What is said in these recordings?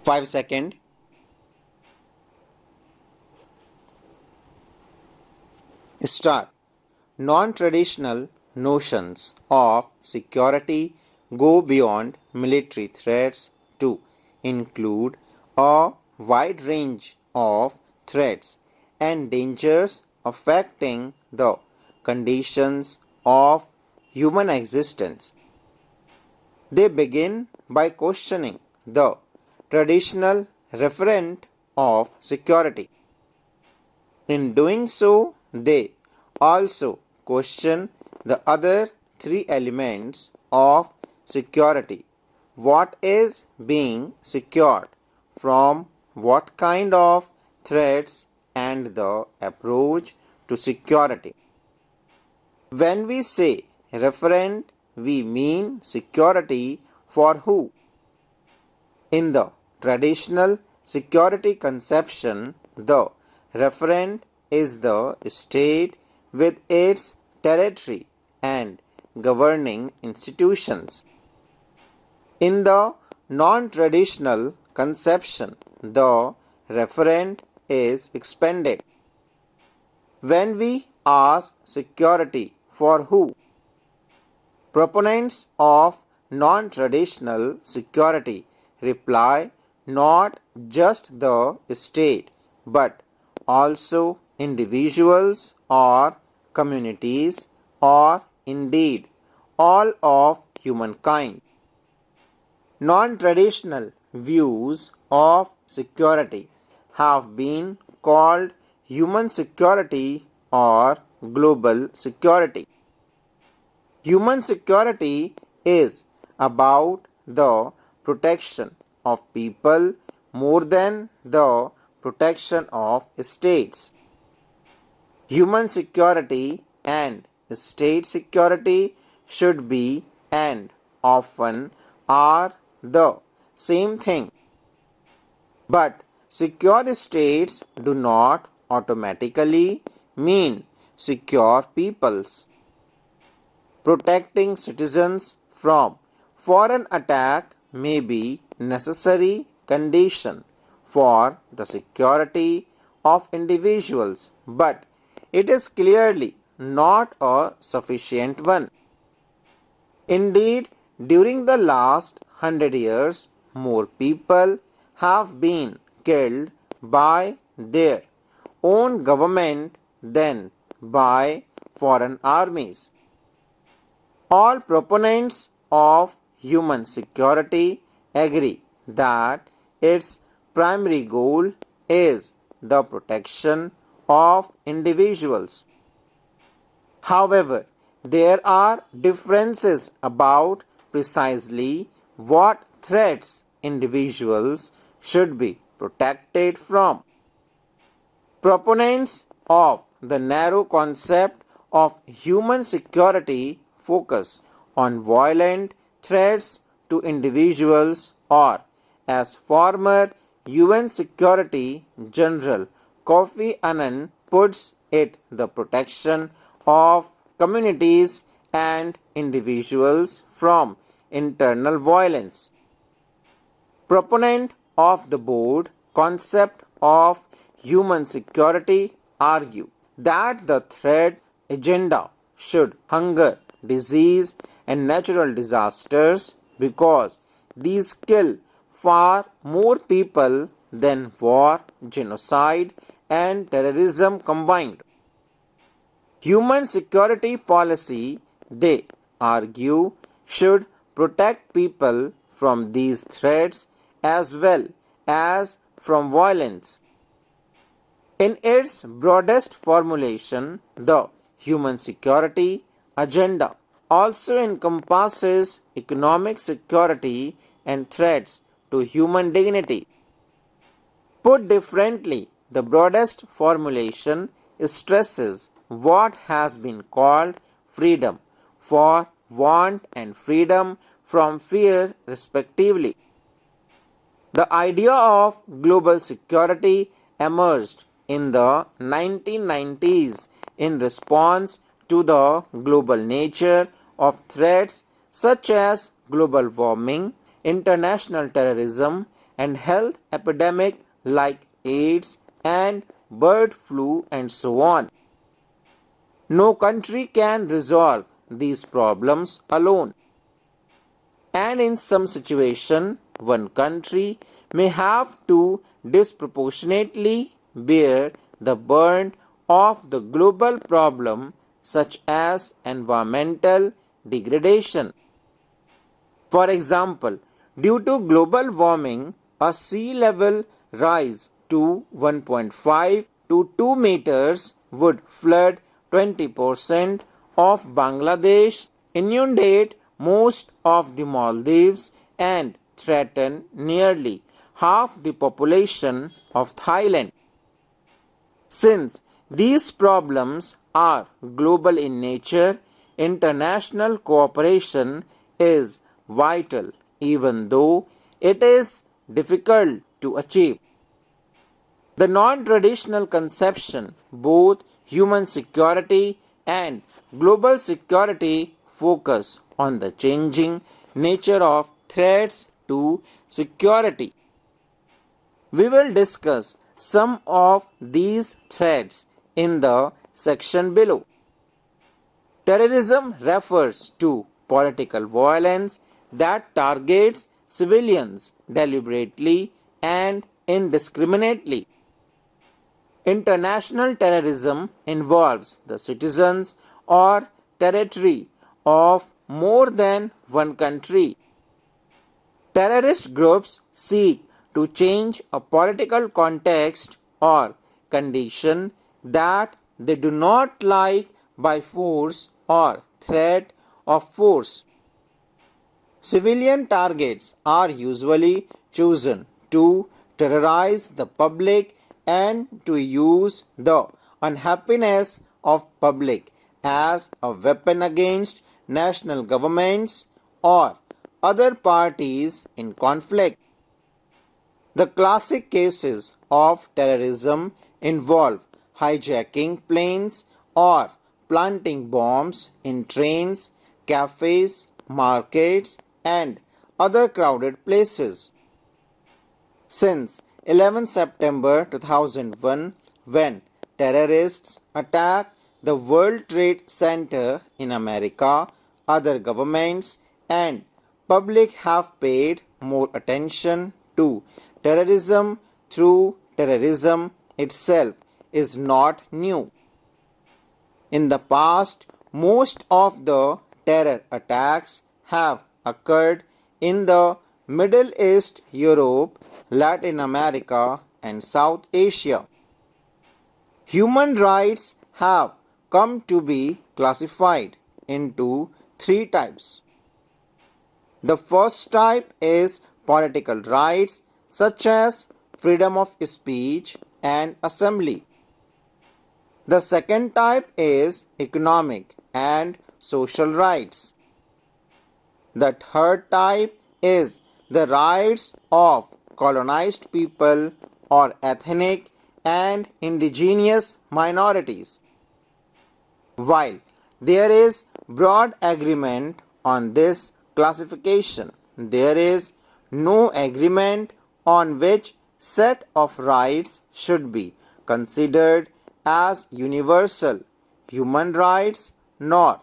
5 seconds. Start. Non-traditional notions of security go beyond military threats to include a wide range of threats and dangers affecting the conditions of human existence. They begin by questioning the traditional referent of security. In doing so, they also question the other three elements of security. What is being secured from, what kind of threats, and the approach to security. When we say referent, we mean security for who? In the traditional security conception, the referent is the state with its territory and governing institutions. In the non-traditional conception, the referent is expanded. When we ask security for who, proponents of non-traditional security reply not just the state but also individuals or communities or indeed all of humankind. Non-traditional views of security have been called human security or global security. Human security is about the protection of people more than the protection of states. Human security and state security should be and often are the same thing. But secure states do not automatically mean secure peoples. Protecting citizens from foreign attack may be necessary condition for the security of individuals, but it is clearly not a sufficient one. Indeed, during the last 100 years, more people have been killed by their own government than by foreign armies. All proponents of human security agree that its primary goal is the protection of individuals. However, there are differences about precisely what threats individuals should be protected from. Proponents of the narrow concept of human security focus on violent threats to individuals or, as former UN Security General Kofi Annan puts it, the protection of communities and individuals from internal violence. Proponent of the broad concept of human security argue that the threat agenda should hunger, disease, and natural disasters because these kill far more people than war, genocide, and terrorism combined. Human security policy, they argue, should protect people from these threats as well as from violence. In its broadest formulation, the human security agenda also encompasses economic security and threats to human dignity. Put differently, the broadest formulation stresses what has been called freedom for want and freedom from fear respectively. The idea of global security emerged in the 1990s in response to the global nature of threats such as global warming, international terrorism, and health epidemic like AIDS and bird flu and so on. No country can resolve these problems alone. And in some situation, one country may have to disproportionately bear the burden of the global problem such as environmental degradation. For example, due to global warming, a sea level rise to 1.5 to 2 meters would flood 20% of Bangladesh, inundate most of the Maldives, and threaten nearly half the population of Thailand. Since these problems are global in nature, international cooperation is vital, even though it is difficult to achieve. The non-traditional conception, both human security and global security, focus on the changing nature of threats to security. We will discuss some of these threats in the section below. Terrorism refers to political violence that targets civilians deliberately and indiscriminately. International terrorism involves the citizens or territory of more than one country. Terrorist groups seek to change a political context or condition that they do not like by force or threat of force. Civilian targets are usually chosen to terrorize the public and to use the unhappiness of public as a weapon against national governments or other parties in conflict. The classic cases of terrorism involve hijacking planes or planting bombs in trains, cafes, markets, and other crowded places. Since 11 September 2001, when terrorists attacked the World Trade Center in America, other governments and public have paid more attention to terrorism through terrorism itself is not new. In the past, most of the terror attacks have occurred in the Middle East, Europe, Latin America, and South Asia. Human rights have come to be classified into three types. The first type is political rights such as freedom of speech and assembly. The second type is economic and social rights. The third type is the rights of colonized people or ethnic and indigenous minorities. While there is broad agreement on this classification, there is no agreement on which set of rights should be considered as universal human rights, nor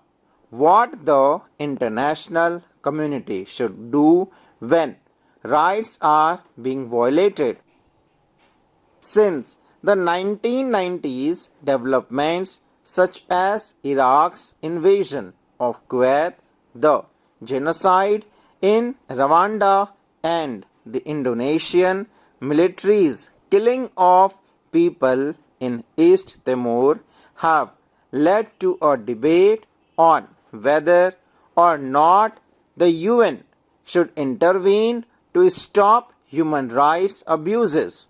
what the international community should do when rights are being violated. Since the 1990s, developments such as Iraq's invasion of Kuwait, the genocide in Rwanda, and the Indonesian military's killing of people in East Timor have led to a debate on whether or not the UN should intervene to stop human rights abuses.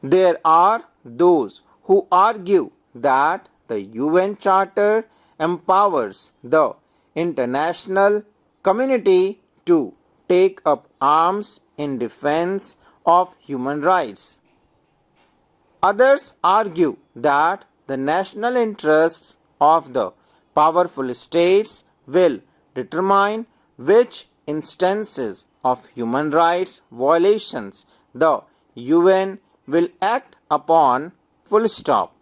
There are those who argue that the UN Charter empowers the international community to take up arms in defense of human rights. Others argue that the national interests of the powerful states will determine which instances of human rights violations, the UN will act upon full stop.